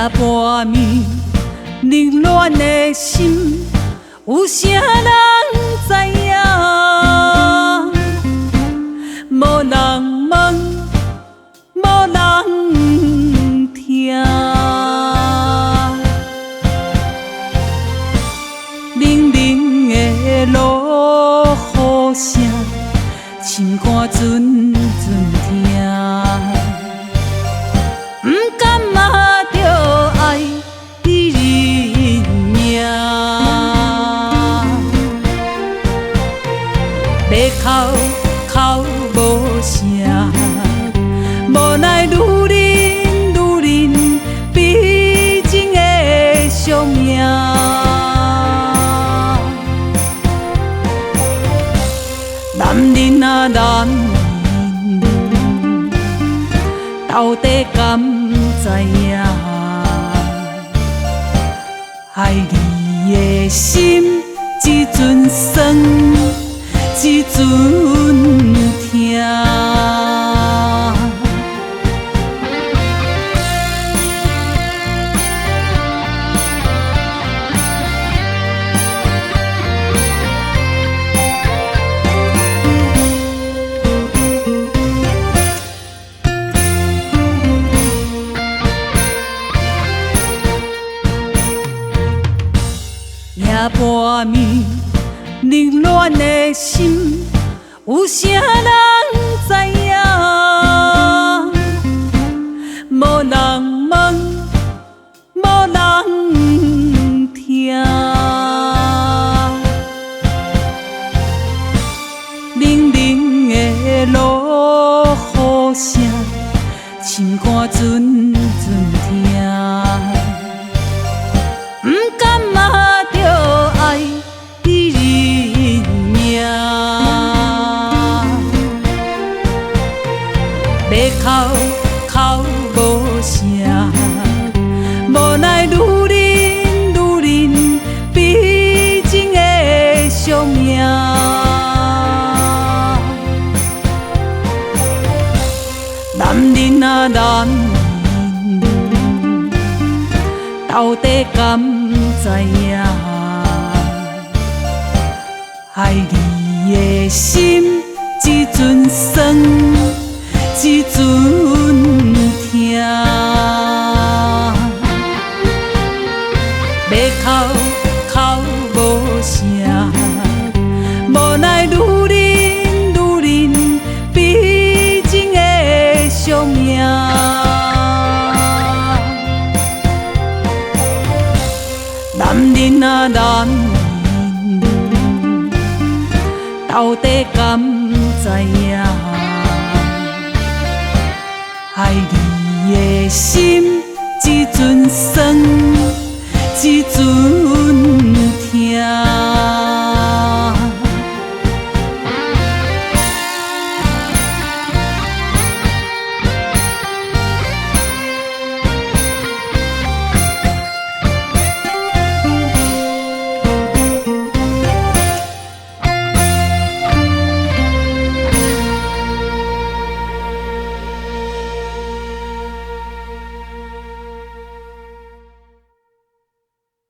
半暝，冷暖的心，有啥人知影？无人问，无人听。冷冷的落雨声，心肝阵阵疼。不甘嘛着爱你人命，要哭哭无声，无奈女人女人毕竟的宿命。男人啊男人，到底敢知影？爱你的心，一阵酸，一阵痛。夜半暝，冷暖的心，有啥人知影？无人问，无人听。冷冷的落雨声，心肝阵阵疼。不甘嘛着爱你人命，要哭哭无声，无奈女人女人毕竟的宿命。男人啊男人，到底敢知影？爱你的心，一阵酸，一阵痛。要哭哭无声，无奈女人女人毕竟的宿命。男人啊男人，到底敢知影？爱你的心，一阵酸，一阵